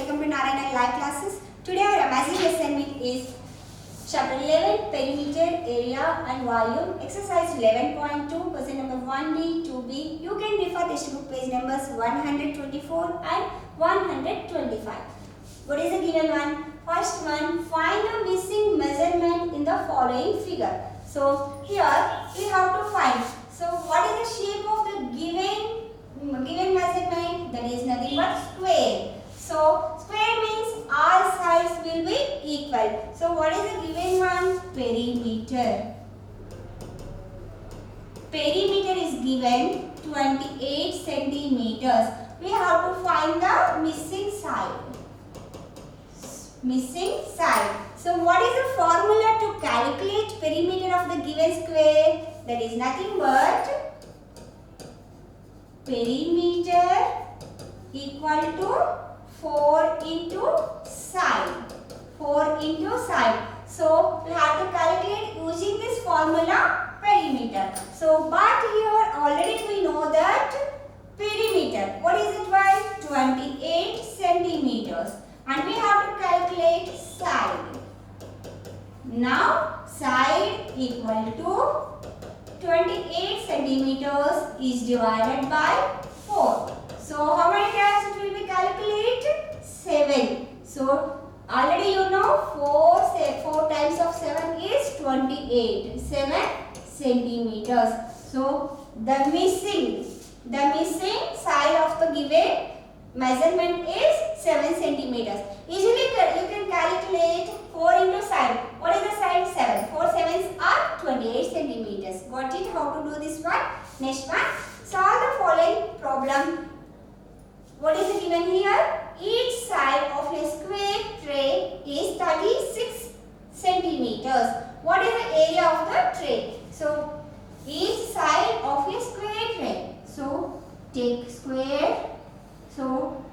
welcome to Narayana Live Classes. Today our amazing assignment is Chapter 11 Perimeter, Area and Volume, Exercise 11.2, question number 1B, 2B. You can refer textbook page numbers 124 and 125. What is the given one? First one, find the missing measurement in the following figure. So here we have to find. So what is the shape of the given measurement? That is nothing but square. So square means all sides will be equal. So what is the given one? Perimeter. Perimeter is given 28 centimeters. We have to find the missing side. So what is the formula to calculate perimeter of the given square? That is nothing but perimeter equal to 4 into side. 4 into side. So we have to calculate using this formula perimeter. So but here already we know that perimeter. What is it one? 28 centimeters. And we have to calculate side. Now side equal to 28 centimeters is divided by 4. So how many times it will be calculated? 7. So already you know 4 times of 7 is 28. 7 centimeters. So the missing side of the given measurement is 7 centimeters. Usually you can calculate 4 into side. What is the side? 7. 4 sevens are 28 centimeters. Got it? How to do this one? Next one. Solve the following problem. What is it given here? Each side of a square tray is 36 centimeters. What is the area of the tray? So each side of a square tray. So take square. So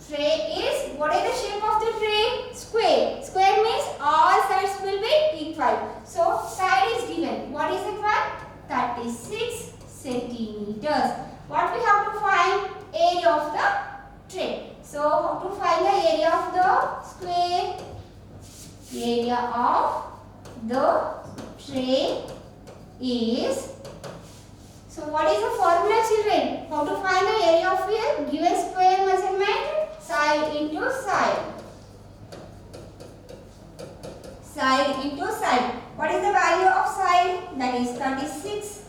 tray is, what is the shape of the tray? Square. Square means all sides will be equal. So side is given. What is it one? 36 centimeters. What we have to find? Area of the tray. So how to find the area of the square? Area of the tray is, so what is the formula children? How to find the area of a given square measurement? Side into side. Side into side. What is the value of side? That is 36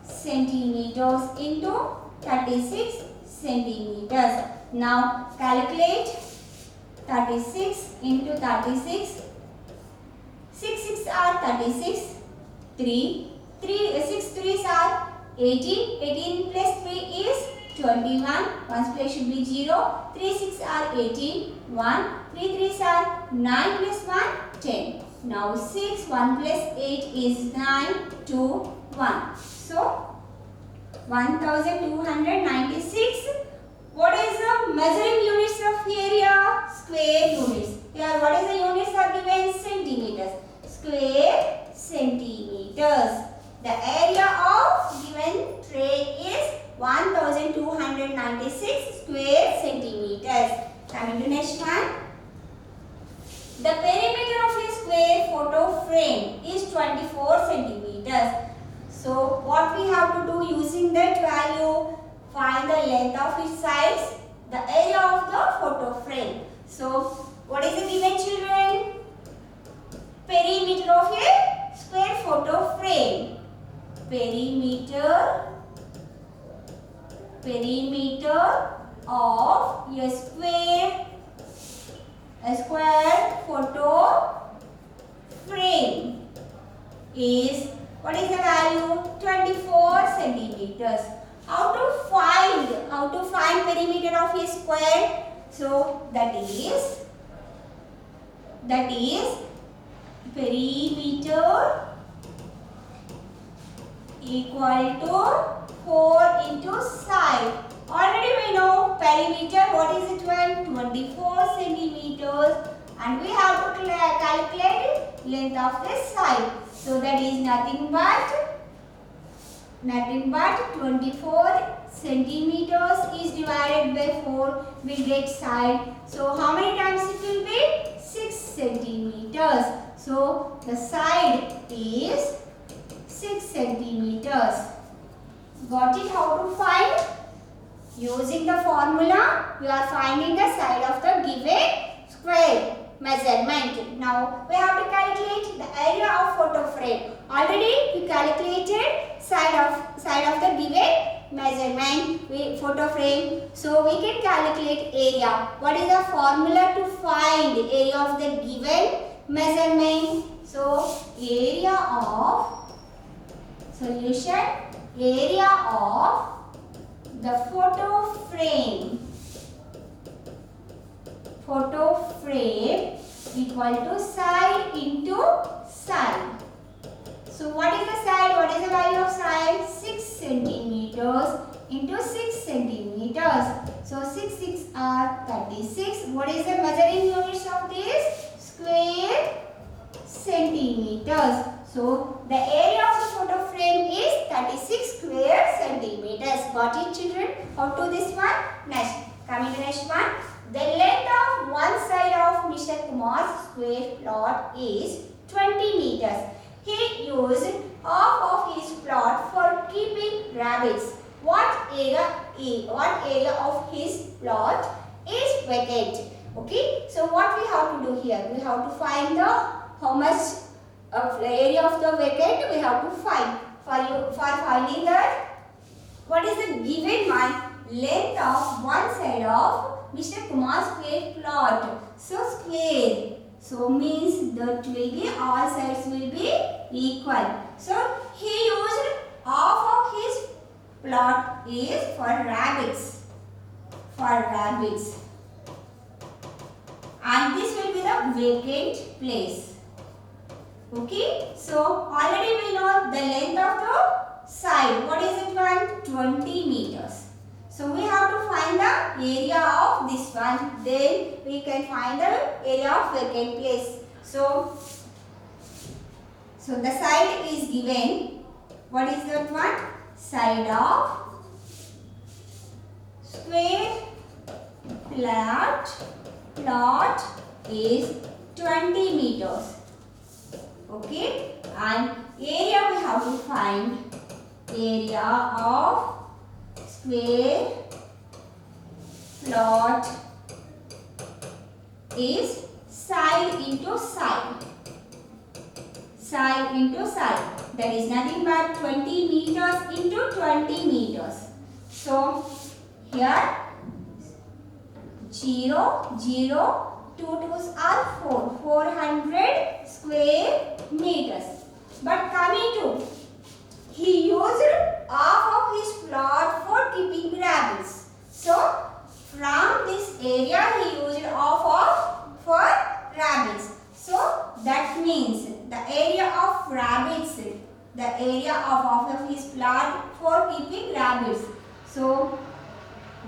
centimeters into 36 centimeters. Now calculate 36 into 36. 6 are 36. 6 3s are 18. 18 plus 3 is 21. 1's place should be 0. 3 6 are 18. 1. 3 3s are 9 plus 1 10. Now 6 1 plus 8 is 9 2 1. So 1296. What is the measuring units of area? Square units. Here what is the units are given? Centimeters. Square centimeters. The area of given tray is 1296 square centimeters. Coming to next one. The perimeter of a square photo frame is 24 centimeters. So what we have to do using that value? Find the length of its sides, the area of the photo frame. So what is the given children? Perimeter of a square photo frame. Perimeter of a square photo frame is, what is the value? 24 centimeters. How to find perimeter of a square? So that is perimeter equal to 4 into side. Already we know perimeter. What is it when? 24 centimeters. And we have to calculate length of the side. So that is nothing but 24 centimeters is divided by 4, we get side. So how many times it will be? 6 centimeters. So the side is 6 centimeters. Got it? How to find? Using the formula, we are finding the side of the given square measurement. Now we have to calculate the area of photo frame. Already we calculated side of the given measurement photo frame. So we can calculate area. What is the formula to find area of the given measurement? So area of solution, area of the photo frame equal to side into side. So what is the side? What is the value of side? 6 centimeters into 6 centimeters. So 6 are 36. What is the measuring units of this? Square centimeters. So the area of the photo frame is 36 square centimeters. Got it, children? How to this one? Next. Coming to next one. The length of one side of Mr. Kumar's square plot is 20 meters. He used half of his plot for keeping rabbits. What area of his plot is vacant? Okay. So what we have to do here? We have to find the how much of area of the vacant we have to find. For finding that, what is the given one? Length of one side of Mr. Kumar's square plot. So square. So means that will be all sides will be equal. So he used half of his plot is for rabbits. And this will be the vacant place. Okay, so already we know the length of the side. What is it one? 20 meters. So we have to find the area of this one. Then we can find the area of vacant place. So the side is given. What is that one? Side of square plot is 20 meters. Okay, and area we have to find area of square plot is side into side. That is nothing but 20 meters into 20 meters. So here 0, 0, 2 2s are 4. 400 square meters. But coming to, he used half of his plot for keeping rabbits. So from this area he used half for rabbits. So that means the area of rabbits, the area of half of his plot for keeping rabbits. So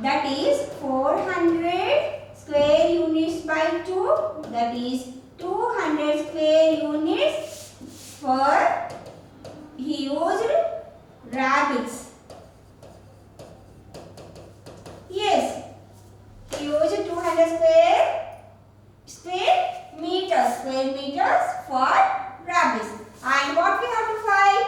that is 400 square units by 2, that is 200 square units for he used rabbits. Yes, he used 200 square meters for rabbits. And what we have to find?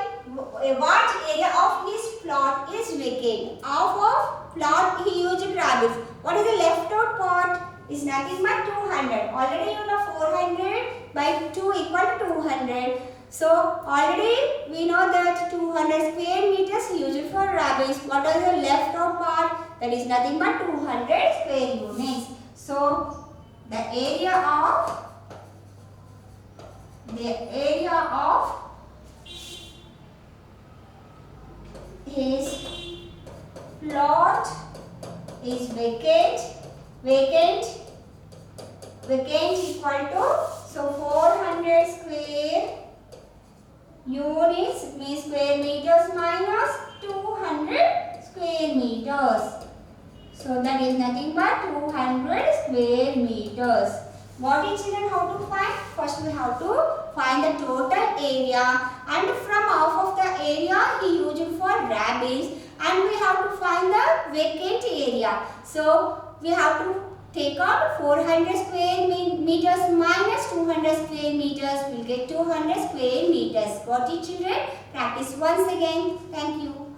What area of his plot is vacant? Half of plot he used rabbits. What is the left out part? Is nothing but 200. Already you know 400 by 2 equal to 200. So already we know that 200 square meters used for rabbits. What is the left out part? That is nothing but 200 square units. So the area of his plot is vacant equal to, so 400 square units means square meters minus 200 square meters. So that is nothing but 200 square meters. What is it and how to find? First we have to find the total area, and from half of the area he used for rabbits and we have to find the vacant area. So we have to take out 400 square meters minus 200 square meters. We'll get 200 square meters. Got it, children? Practice once again. Thank you.